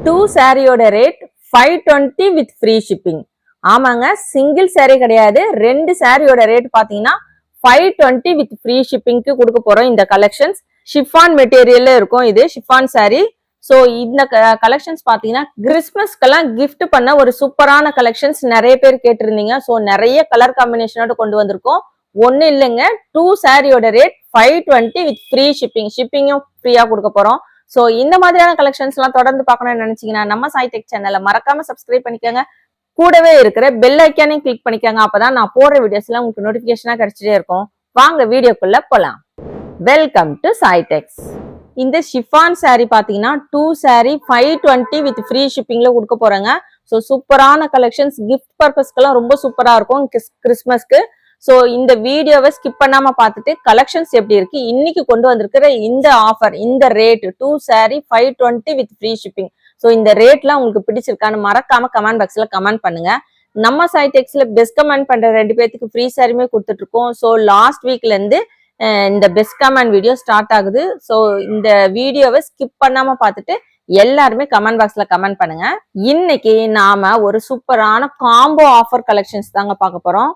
2 சாரியோட rate 520 with free shipping. ஆமாங்க, single sorry கிடையாது, ரெண்டு சாரியோட ரேட் பாத்தீங்கன்னா 520 with free shipping க்கு கொடுக்க போறோம். இந்த கலெக்ஷன்ஸ் ஷிஃபான் மெட்டீரியல்ல இருக்கும். இது ஷிஃபான் சாரி. சோ இந்த கலெக்ஷன்ஸ் பாத்தீங்கன்னா கிறிஸ்மஸ்க்கெல்லாம் கிஃப்ட் பண்ண ஒரு சூப்பரான கலெக்ஷன்ஸ் நிறைய பேர் கேட்டிருந்தீங்க. சோ நிறைய கலர் காம்பினேஷனோட கொண்டு வந்திருக்கோம். ஒண்ணு இல்லைங்க, 2 சாரியோட ரேட் 520 with free shipping. ஷிப்பிங்கும் ஃப்ரீயா கொடுக்க போறோம். சோ இந்த மாதிரியான கலெக்ஷன்ஸ் எல்லாம் தொடர்ந்து பார்க்கணும்னு நினைச்சீங்கன்னா நம்ம சாய் டெக் சேனலை மறக்காம சப்ஸ்கிரைப் பண்ணிக்கோங்க. கூடவே இருக்கிற பெல் ஐக்கானையும் கிளிக் பண்ணிக்கோங்க. அப்பதான் நான் போடுற வீடியோஸ்லாம் உங்களுக்கு நோட்டிபிகேஷனா கிடைச்சிட்டே இருக்கும். வாங்க வீடியோக்குள்ள போலாம். வெல்கம் டு சாய் டெக்ஸ். இந்த ஷிஃபான் சாரி பாத்தீங்கன்னா 2 சாரி 520 வித் ஃப்ரீ ஷிப்பிங்ல கொடுக்க போறாங்க. ஸோ சூப்பரான கலெக்ஷன்ஸ், கிஃப்ட் பர்பஸ்க்கெல்லாம் ரொம்ப சூப்பரா இருக்கும் கிறிஸ்மஸ்க்கு. ஸோ இந்த வீடியோவை ஸ்கிப் பண்ணாம பார்த்துட்டு கலெக்ஷன்ஸ் எப்படி இருக்கு, இன்னைக்கு கொண்டு வந்திருக்கிற இந்த ஆஃபர், இந்த rate 2 sorry 520 with free shipping. So இந்த ரேட்லாம் உங்களுக்கு பிடிச்சிருக்கான்னு மறக்காம கமெண்ட் பாக்ஸ்ல கமெண்ட் பண்ணுங்க. நம்ம சாய் டெக்ஸ்ல பெஸ்ட் கமெண்ட் பண்ற 2 பேருக்கு ஃப்ரீ சாரியுமே கொடுத்துட்டு இருக்கோம். ஸோ லாஸ்ட் வீக்ல இருந்து இந்த பெஸ்ட் கமெண்ட் வீடியோ ஸ்டார்ட் ஆகுது. ஸோ இந்த வீடியோவை ஸ்கிப் பண்ணாம பார்த்துட்டு எல்லாருமே கமெண்ட் பாக்ஸ்ல கமெண்ட் பண்ணுங்க. இன்னைக்கு நாம ஒரு சூப்பரான காம்போ ஆஃபர் கலெக்ஷன்ஸ் தாங்க பார்க்க போறோம்.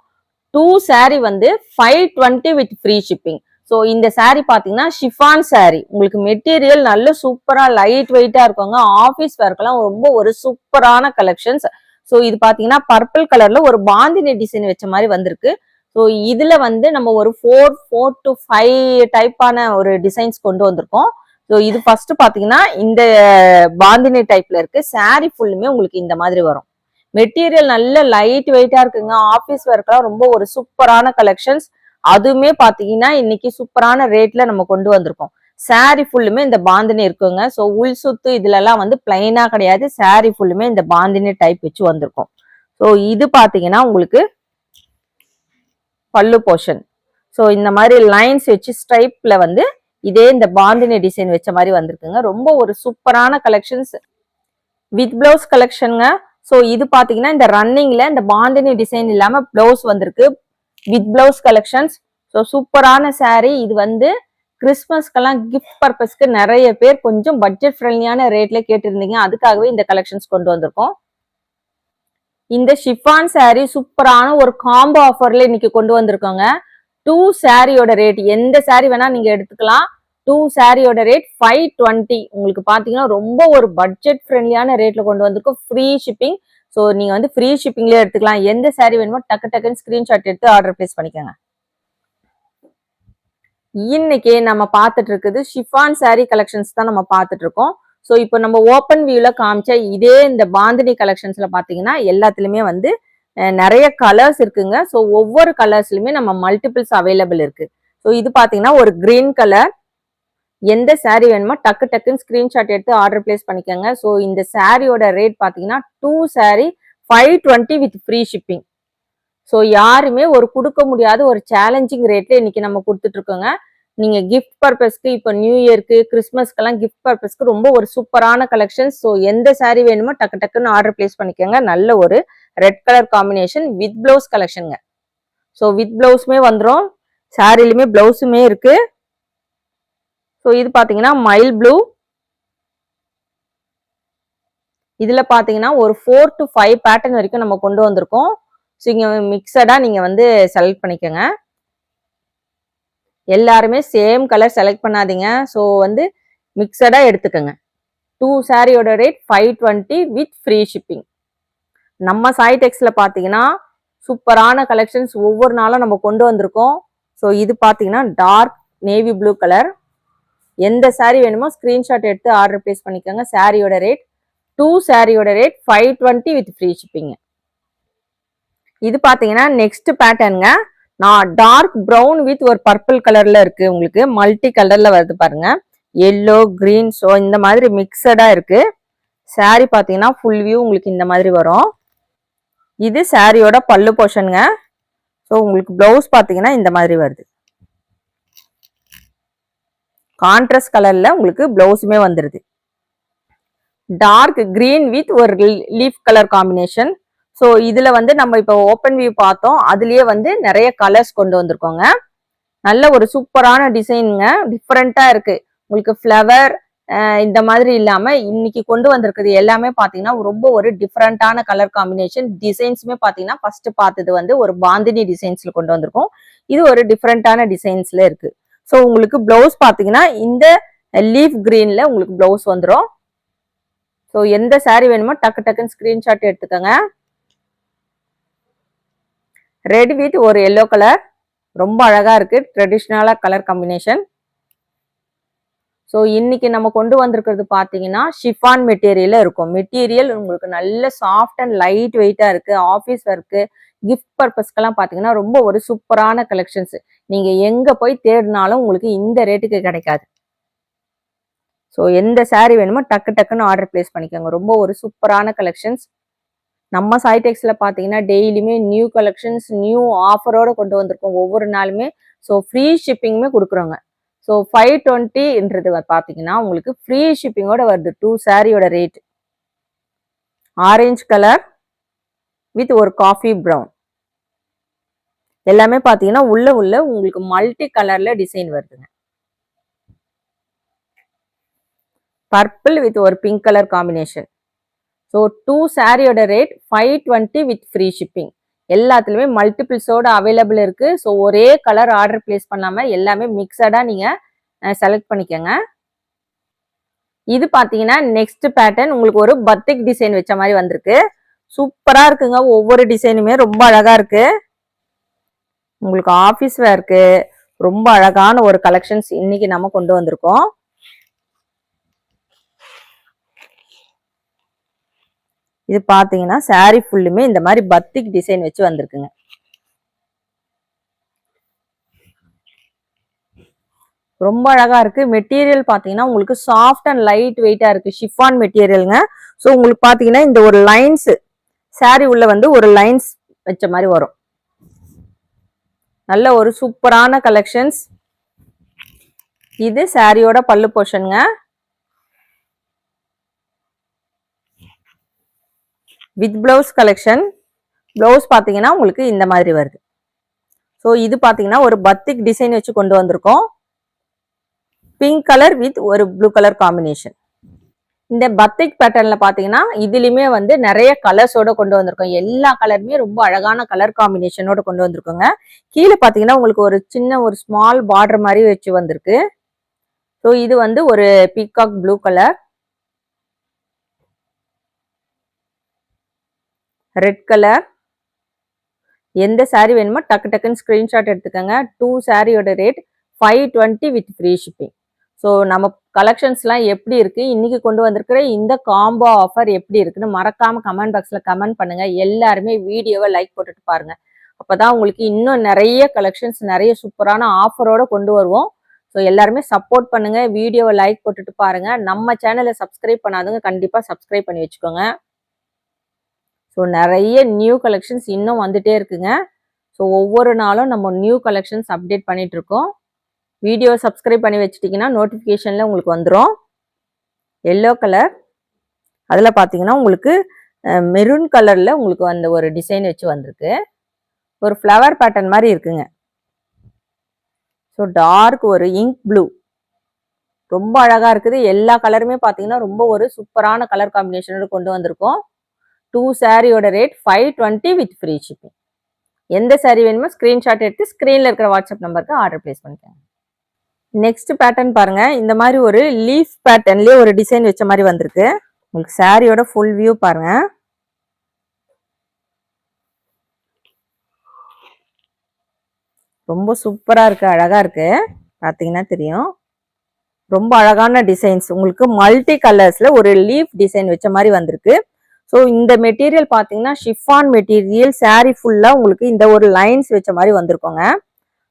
2 சாரி வந்து 520 வித் ஃப்ரீ ஷிப்பிங். ஸோ இந்த சாரி பாத்தீங்கன்னா ஷிஃபான் சாரி. உங்களுக்கு மெட்டீரியல் நல்ல சூப்பரா லைட் வெயிட்டா இருக்குங்க. ஆஃபீஸ் வேர்க்கெல்லாம் ரொம்ப ஒரு சூப்பரான கலெக்ஷன்ஸ். ஸோ இது பாத்தீங்கன்னா பர்பிள் கலர்ல ஒரு பாந்தினி டிசைன் வச்ச மாதிரி வந்திருக்கு. ஸோ இதுல வந்து நம்ம ஒரு 4 to 5 டைப்பான ஒரு டிசைன்ஸ் கொண்டு வந்திருக்கோம். ஸோ இது ஃபர்ஸ்ட் பாத்தீங்கன்னா இந்த பாந்தினி டைப்ல இருக்கு. சாரி ஃபுல்லுமே உங்களுக்கு இந்த மாதிரி வரும். மெட்டீரியல் நல்ல லைட் வெயிட்டா இருக்குங்க. ஆஃபீஸ் ஒர்க்கெல்லாம் ரொம்ப ஒரு சூப்பரான கலெக்ஷன்ஸ். அதுவுமே பாத்தீங்கன்னா இன்னைக்கு சூப்பரான ரேட்ல நம்ம கொண்டு வந்திருக்கோம். சாரி ஃபுல்லுமே இந்த பாந்தினி இருக்குங்க. ஸோ உள் சுத்து இதுல எல்லாம் வந்து பிளைனா கிடையாது. சாரி ஃபுல்லுமே இந்த பாந்தினி டைப் வச்சு வந்திருக்கும். ஸோ இது பாத்தீங்கன்னா உங்களுக்கு பல்லு போர்ஷன். ஸோ இந்த மாதிரி லைன்ஸ் வச்சு ஸ்ட்ரைப்ல வந்து இதே இந்த பாந்தினி டிசைன் வச்ச மாதிரி வந்திருக்குங்க. ரொம்ப ஒரு சூப்பரான கலெக்ஷன்ஸ் வித் பிளவுஸ் கலெக்ஷனுங்க. ஸோ இது பாத்தீங்கன்னா இந்த ரன்னிங்ல இந்த பாந்தினி டிசைன் இல்லாம பிளவுஸ் வந்திருக்கு வித் பிளவுஸ் கலெக்ஷன்ஸ். ஸோ சூப்பரான சாரி. இது வந்து கிறிஸ்மஸ்க்கெல்லாம் கிஃப்ட் பர்பஸ்க்கு நிறைய பேர் கொஞ்சம் பட்ஜெட் ஃப்ரெண்ட்லியான ரேட்ல கேட்டிருந்தீங்க. அதுக்காகவே இந்த கலெக்ஷன்ஸ் கொண்டு வந்திருக்கோம். இந்த ஷிஃபான் சாரி சூப்பரான ஒரு காம்போ ஆஃபர்ல இன்னைக்கு கொண்டு வந்திருக்கோங்க. 2 சாரியோட ரேட் எந்த சாரி வேணா நீங்க எடுத்துக்கலாம். 2 சாரியோட ரேட் 520. உங்களுக்கு பாத்தீங்கன்னா ரொம்ப ஒரு பட்ஜெட் ஃப்ரெண்ட்லியான ரேட்ல கொண்டு வந்திருக்கோம். Free shipping. ஸோ நீங்க வந்து ஃப்ரீ ஷிப்பிங்லேயே எடுத்துக்கலாம். எந்த சாரி வேணுமோ டக்குன்னு ஸ்கிரீன்ஷாட் எடுத்து ஆர்டர் பிளேஸ் பண்ணிக்கோங்க. இன்னைக்கு நம்ம பார்த்துட்டு இருக்குது ஷிஃபான் சாரி கலெக்ஷன்ஸ் தான் நம்ம பார்த்துட்டு இருக்கோம். ஸோ இப்போ நம்ம ஓப்பன் வியூல காமிச்ச இதே இந்த பாந்தினி கலெக்ஷன்ஸ்ல பாத்தீங்கன்னா எல்லாத்துலயுமே வந்து நிறைய கலர்ஸ் இருக்குங்க. ஸோ ஒவ்வொரு கலர்ஸ்லயுமே நம்ம மல்டிபிள்ஸ் அவைலபிள் இருக்கு. ஸோ இது பாத்தீங்கன்னா ஒரு கிரீன் கலர். எந்த சாரி வேணுமோ டக்குன்னு ஸ்கிரீன்ஷாட் எடுத்து ஆர்டர் பிளேஸ் பண்ணிக்கோங்க. ஸோ இந்த சாரியோட ரேட் பாத்தீங்கன்னா 2 sorry 520 with free shipping. So யாருமே ஒரு கொடுக்க முடியாத ஒரு சேலஞ்சிங் ரேட்ல இன்னைக்கு நம்ம கொடுத்துட்டு இருக்கோங்க. நீங்க கிஃப்ட் பர்பஸ்க்கு இப்போ நியூ இயர்க்கு கிறிஸ்மஸ்க்கெல்லாம் கிஃப்ட் பர்பஸ்க்கு ரொம்ப ஒரு சூப்பரான கலெக்ஷன். ஸோ எந்த சாரி வேணுமோ டக்குன்னு ஆர்டர் பிளேஸ் பண்ணிக்கோங்க. நல்ல ஒரு red colour combination with blouse கலெக்ஷனுங்க. ஸோ வித் பிளவுஸுமே வந்துடும். சாரிலுமே பிளவுஸுமே இருக்கு. ஸோ இது பாத்தீங்கன்னா மைல் ப்ளூ. இதுல பாத்தீங்கன்னா ஒரு 4 to 5 பேட்டர்ன் வரைக்கும் நம்ம கொண்டு வந்திருக்கோம். ஸோ இங்க மிக்சடா நீங்க வந்து செலக்ட் பண்ணிக்கோங்க. எல்லாருமே சேம் கலர் செலக்ட் பண்ணாதீங்க. ஸோ வந்து மிக்சடா எடுத்துக்கோங்க. 2 சாரியோட ரேட் 520 வித் ஃப்ரீ ஷிப்பிங். நம்ம சாய் டெக்ஸ்ல பாத்தீங்கன்னா சூப்பரான கலெக்ஷன்ஸ் ஒவ்வொரு நாளும் நம்ம கொண்டு வந்திருக்கோம். ஸோ இது பாத்தீங்கன்னா டார்க் நேவி ப்ளூ கலர். எந்த சாரி வேணுமோ ஸ்கிரீன்ஷாட் எடுத்து ஆர்டர் பிளேஸ் பண்ணிக்கோங்க. சாரியோட ரேட் 2 சாரியோட ரேட் 520 வித் ஃப்ரீ ஷிப்பிங். இது பாத்தீங்கன்னா நெக்ஸ்ட் பேட்டர்னுங்க. நான் டார்க் ப்ரௌன் வித் ஒரு பர்பிள் கலர்ல இருக்கு. உங்களுக்கு மல்டி கலர்ல வருது பாருங்க. Yellow green. ஸோ இந்த மாதிரி மிக்சடா இருக்கு. சாரி பாத்தீங்கன்னா ஃபுல் வியூ உங்களுக்கு இந்த மாதிரி வரும். இது சாரியோட பல்லு போர்ஷனுங்க. ஸோ உங்களுக்கு பிளவுஸ் பாத்தீங்கன்னா இந்த மாதிரி வருது. கான்ட்ராஸ்ட் கலர்ல உங்களுக்கு பிளவுஸுமே வந்துருது. டார்க் கிரீன் வித் ஒரு லீஃப் கலர் காம்பினேஷன். ஸோ இதுல வந்து நம்ம இப்போ ஓப்பன் வியூ பார்த்தோம். அதுலயே வந்து நிறைய கலர்ஸ் கொண்டு வந்திருக்கோங்க. நல்ல ஒரு சூப்பரான டிசைனுங்க. டிஃப்ரெண்டா இருக்கு. உங்களுக்கு ஃப்ளவர் இந்த மாதிரி இல்லாம இன்னைக்கு கொண்டு வந்திருக்கிறது எல்லாமே பாத்தீங்கன்னா ரொம்ப ஒரு டிஃப்ரெண்டான கலர் காம்பினேஷன். டிசைன்ஸுமே பாத்தீங்கன்னா ஃபர்ஸ்ட் பார்த்தது வந்து ஒரு பாந்தினி டிசைன்ஸ்ல கொண்டு வந்திருக்கோம். இது ஒரு டிஃப்ரெண்டான டிசைன்ஸ்ல இருக்கு. ஸோ உங்களுக்கு பிளவுஸ் பாத்தீங்கன்னா இந்த லீஃப் கிரீன்ல உங்களுக்கு பிளவுஸ் வந்துடும். ஸோ எந்த சாரி வேணுமோ டக்கு டக்குன்னு ஸ்கிரீன்ஷாட் எடுத்துக்கோங்க. ரெட் வித் ஒரு எல்லோ கலர் ரொம்ப அழகா இருக்கு. ட்ரெடிஷ்னலா கலர் காம்பினேஷன். ஸோ இன்னைக்கு நம்ம கொண்டு வந்திருக்கிறது பார்த்தீங்கன்னா ஷிஃபான் மெட்டீரியல்ல இருக்கும். மெட்டீரியல் உங்களுக்கு நல்ல சாஃப்ட் அண்ட் லைட் வெயிட்டா இருக்கு. ஆஃபீஸ் ஒர்க்கு, கிஃப்ட் பர்பஸ்க்கெல்லாம் பார்த்தீங்கன்னா ரொம்ப ஒரு சூப்பரான கலெக்ஷன்ஸ். நீங்க எங்க போய் தேடினாலும் உங்களுக்கு இந்த ரேட்டுக்கு கிடைக்காது. ஸோ எந்த சாரீ வேணுமோ டக்கு டக்குன்னு ஆர்டர் பிளேஸ் பண்ணிக்கோங்க. ரொம்ப ஒரு சூப்பரான கலெக்ஷன்ஸ். நம்ம சாய்டெக்ஸ்ல பார்த்தீங்கன்னா டெய்லியுமே நியூ கலெக்ஷன்ஸ், நியூ ஆஃபரோட கொண்டு வந்திருக்கோம் ஒவ்வொரு நாளுமே. ஸோ ஃப்ரீ ஷிப்பிங்குமே கொடுக்குறோங்க. ஸோ 520ன்றது பார்த்தீங்கன்னா உங்களுக்கு ஃப்ரீ ஷிப்பிங்கோட வருது. 2 சாரியோட ரேட் ஆரஞ்சு கலர் வித் ஒரு காஃபி ப்ரௌன். எல்லாமே பார்த்தீங்கன்னா உள்ள உங்களுக்கு மல்டி கலர்ல டிசைன் வருதுங்க. பர்பிள் வித் ஒரு பிங்க் கலர் காம்பினேஷன். ஸோ 2 சாரியோட ரேட் 520 வித் ஃப்ரீ ஷிப்பிங். எல்லாத்துலயுமே மல்டிபிள்ஸோட அவைலபிள் இருக்கு. ஸோ ஒரே கலர் ஆர்டர் பிளேஸ் பண்ணாம எல்லாமே மிக்சடா நீங்க செலக்ட் பண்ணிக்கோங்க. இது பாத்தீங்கன்னா நெக்ஸ்ட் பேட்டர்ன் உங்களுக்கு ஒரு பத்திக் டிசைன் வச்ச மாதிரி வந்திருக்கு. சூப்பரா இருக்குங்க. ஒவ்வொரு டிசைனுமே ரொம்ப அழகா இருக்கு. உங்களுக்கு ஆபீஸ் வேர்க்கு ரொம்ப அழகான ஒரு கலெக்ஷன்ஸ் இன்னைக்கு நம்ம கொண்டு வந்திருக்கோம். இது பாத்தீங்கன்னா சாரி ஃபுல்லுமே இந்த மாதிரி பத்திக் டிசைன் வச்சு வந்திருக்குங்க. ரொம்ப அழகா இருக்கு. மெட்டீரியல் பாத்தீங்கன்னா உங்களுக்கு சாஃப்ட் அண்ட் லைட் வெயிட்டா இருக்கு. ஷிஃபான் மெட்டீரியலுங்க. ஸோ உங்களுக்கு பாத்தீங்கன்னா இந்த ஒரு லைன்ஸ் சாரி உள்ள வந்து ஒரு லைன்ஸ் வச்ச மாதிரி வரும். நல்ல ஒரு சூப்பரான கலெக்ஷன்ஸ். இது சாரியோட பல்லு போர்ஷனுங்க. With blouse collection. பிளவுஸ் பாத்தீங்கன்னா உங்களுக்கு இந்த மாதிரி வருது. ஸோ இது பாத்தீங்கன்னா ஒரு பத்திக் டிசைன் வச்சு கொண்டு வந்திருக்கோம். பிங்க் கலர் வித் ஒரு ப்ளூ கலர் காம்பினேஷன். இந்த பத்திக் பேட்டர்ன்ல பாத்தீங்கன்னா இதுலயுமே வந்து நிறைய கலர்ஸோட கொண்டு வந்திருக்கோம். எல்லா கலருமே ரொம்ப அழகான கலர் காம்பினேஷனோட கொண்டு வந்திருக்கோங்க. கீழே பாத்தீங்கன்னா உங்களுக்கு ஒரு சின்ன ஒரு ஸ்மால் பார்டர் மாதிரி வச்சு வந்திருக்கு. ஸோ இது வந்து ஒரு peacock blue colour, red colour. எந்த சாரி வேணுமோ டக்கு டக்குன்னு ஸ்கிரீன்ஷாட் எடுத்துக்கோங்க. 2 சாரியோட rate 520 with free shipping. So நம்ம கலெக்ஷன்ஸ்லாம் எப்படி இருக்கு, இன்னைக்கு கொண்டு வந்திருக்கிற இந்த காம்போ ஆஃபர் எப்படி இருக்குன்னு மறக்காம கமெண்ட் பாக்ஸ்ல கமெண்ட் பண்ணுங்க. எல்லாருமே வீடியோவை லைக் போட்டுட்டு பாருங்க. அப்பதான் உங்களுக்கு இன்னும் நிறைய கலெக்ஷன்ஸ், நிறைய சூப்பரான ஆஃபரோட கொண்டு வருவோம். ஸோ எல்லாருமே சப்போர்ட் பண்ணுங்க. வீடியோவை லைக் போட்டுட்டு பாருங்க. நம்ம சேனலை சப்ஸ்கிரைப் பண்ணாதவங்க கண்டிப்பா சப்ஸ்கிரைப் பண்ணி வச்சுக்கோங்க. ஸோ நிறைய நியூ கலெக்ஷன்ஸ் இன்னும் வந்துட்டே இருக்குங்க. ஸோ ஒவ்வொரு நாளும் நம்ம நியூ கலெக்ஷன்ஸ் அப்டேட் பண்ணிட்டு இருக்கோம். வீடியோ சப்ஸ்கிரைப் பண்ணி வச்சிட்டிங்கன்னா நோட்டிஃபிகேஷன்ல உங்களுக்கு வந்துடும். எல்லோ கலர், அதில் பார்த்தீங்கன்னா உங்களுக்கு மெரூன் கலர்ல உங்களுக்கு அந்த ஒரு டிசைன் வச்சு வந்திருக்கு. ஒரு ஃப்ளவர் பேட்டர்ன் மாதிரி இருக்குங்க. ஸோ டார்க் ஒரு இங்க் ப்ளூ ரொம்ப அழகா இருக்குது. எல்லா கலருமே பார்த்தீங்கன்னா ரொம்ப ஒரு சூப்பரான கலர் காம்பினேஷனோட கொண்டு வந்திருக்கோம். 2 சாரியோட ரேட் 520 வித் ஃப்ரீ ஷிப்பிங். எந்த சாரி வேணுமோ ஸ்கிரீன்ஷாட் எடுத்து ஸ்கிரீன்ல இருக்கிற வாட்ஸ்அப் நம்பருக்கு ஆர்டர் பிளேஸ் பண்ணிக்கோங்க. நெக்ஸ்ட் பேட்டர்ன் பாருங்க. இந்த மாதிரி ஒரு லீஃப் பேட்டர்ன்லயே ஒரு டிசைன் வச்ச மாதிரி வந்திருக்கு. உங்களுக்கு சாரியோட ஃபுல் வியூ பாருங்க. ரொம்ப சூப்பரா இருக்கு, அழகா இருக்கு. பாத்தீங்கன்னா தெரியும். ரொம்ப அழகான டிசைன்ஸ். உங்களுக்கு மல்டி கலர்ஸ்ல ஒரு லீஃப் டிசைன் வச்ச மாதிரி வந்திருக்கு. ஸோ இந்த மெட்டீரியல் பார்த்தீங்கன்னா ஷிஃபான் மெட்டீரியல். சாரி ஃபுல்லா உங்களுக்கு இந்த ஒரு லைன்ஸ் வச்ச மாதிரி வந்திருக்கோங்க.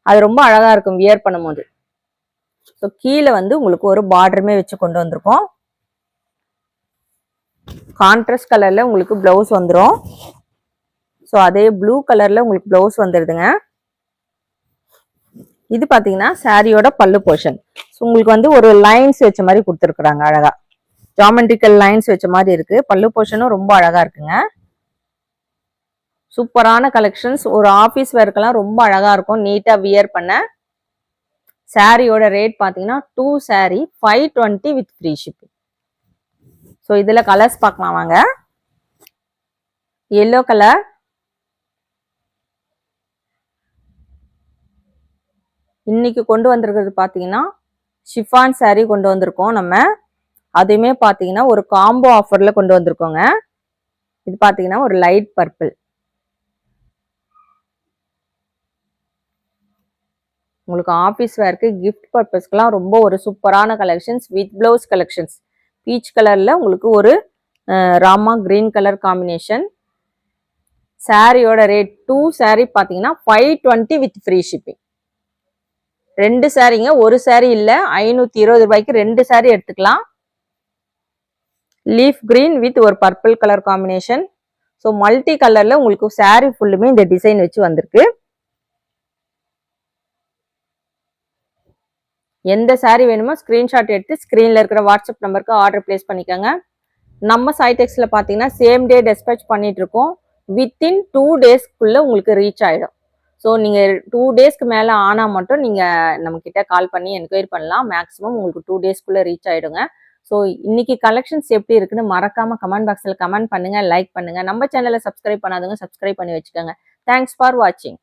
அது ரொம்ப அழகா இருக்கும் வியர் பண்ணும்போது. ஸோ கீழே வந்து உங்களுக்கு ஒரு பார்டருமே வச்சு கொண்டு வந்திருக்கோம். கான்ட்ராஸ்ட் கலர்ல உங்களுக்கு பிளவுஸ் வந்துடும். ஸோ அதே ப்ளூ கலர்ல உங்களுக்கு பிளவுஸ் வந்துடுதுங்க. இது பார்த்தீங்கன்னா சாரியோட பல்லு போர்ஷன். ஸோ உங்களுக்கு வந்து ஒரு லைன்ஸ் வச்ச மாதிரி கொடுத்துருக்குறாங்க. அழகா ஜாமெட்ரிக்கல் லைன்ஸ் வச்ச மாதிரி இருக்கு. பல்லு போர்ஷனும் ரொம்ப அழகா இருக்குங்க. சூப்பரான கலெக்ஷன்ஸ். ஒரு ஆஃபீஸ் வேர்க்கெல்லாம் ரொம்ப அழகா இருக்கும், நீட்டா வியர் பண்ண. சாரியோட ரேட் பாத்தீங்கன்னா 2 saree 520 with free shipping. So இதுல கலர்ஸ் பார்க்கலாம் வாங்க. எல்லோ கலர், இன்னைக்கு கொண்டு வந்திருக்கிறது பாத்தீங்கன்னா ஷிஃபான் saree கொண்டு வந்திருக்கோம் நம்ம. அதுவுமே பாத்தீங்கன்னா ஒரு காம்போ ஆஃபர்ல கொண்டு வந்திருக்கோங்க. இது பாத்தீங்கன்னா ஒரு லைட் பர்பிள். உங்களுக்கு ஆஃபீஸ் வேர்க்கு கிஃப்ட் பர்பஸ்க்குலாம் ரொம்ப ஒரு சூப்பரான collections with blouse collections. Beach கலர்ல உங்களுக்கு ஒரு ராமா கிரீன் கலர் காம்பினேஷன். சாரியோட ரேட் 2 saree பாத்தீங்கன்னா 520 வித் ஃப்ரீ ஷிப்பிங். 2 சாரீங்க, ஒரு சாரி இல்ல, 520 ரூபாய்க்கு 2 saree எடுத்துக்கலாம். லீஃப் கிரீன் வித் ஒரு purple colour combination. So multi கலர்ல உங்களுக்கு saree ஃபுல்லுமே இந்த டிசைன் வச்சு வந்திருக்கு. எந்த saree வேணுமோ ஸ்கிரீன்ஷாட் எடுத்து ஸ்கிரீன்ல இருக்கிற வாட்ஸ்அப் நம்பருக்கு ஆர்டர் பிளேஸ் பண்ணிக்கோங்க. நம்ம சைடெக்ஸ்ல பாத்தீங்கன்னா சேம் டே டெஸ்பேச் பண்ணிட்டு இருக்கோம். வித்தின் 2 daysக்குள்ள உங்களுக்கு ரீச் ஆயிடும். ஸோ நீங்க 2 daysக்கு மேல ஆனா மட்டும் நீங்க நம்ம கிட்ட கால் பண்ணி என்கொயரி பண்ணலாம். மேக்ஸிமம் உங்களுக்கு 2 daysக்குள்ள ரீச் ஆயிடுங்க. ஸோ இன்னைக்கு கலெக்ஷன்ஸ் எப்படி இருக்குன்னு மறக்காம கமெண்ட் பாக்ஸ்ல கமெண்ட் பண்ணுங்க, லைக் பண்ணுங்க. நம்ம சேனலை சப்ஸ்கிரைப் பண்ணாதவங்க சப்ஸ்கிரைப் பண்ணி வச்சுக்கோங்க. தேங்க்ஸ் ஃபார் வாட்சிங்.